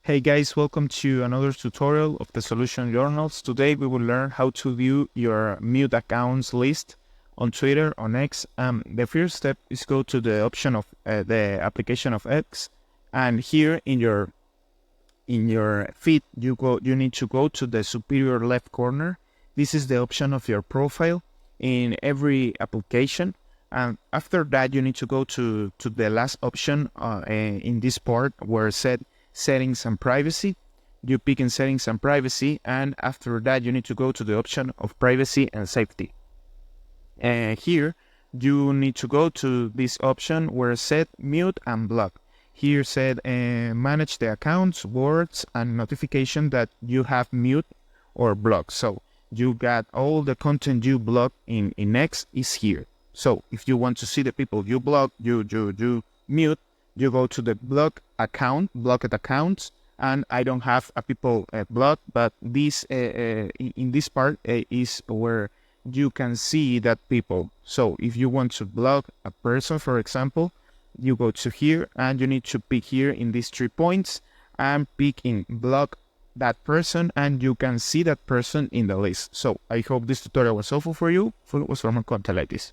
Hey guys, welcome to another tutorial of the Solution Journals. Today we will learn how to view your mute accounts list on Twitter, on X. The first step is go to the option of the application of X, and here in your feed you need to go to the superior left corner. This is the option of your profile in every application, and after that you need to go to the last option in this part where it said settings and privacy. You pick in settings and privacy, and after that you need to go to the option of privacy and safety. Here you need to go to this option where it said mute and block. Here said manage the accounts, words, and notification that you have mute or block. So you got all the content you block in X is here. So if you want to see the people you block, you mute, you go to the blocked accounts, and I don't have a people blocked, but this in this part is where you can see that people. So if you want to block a person, for example, you go to here and you need to pick here in these 3 points and pick in block that person, and you can see that person in the list. So I hope this tutorial was helpful for you. Was from a content like this.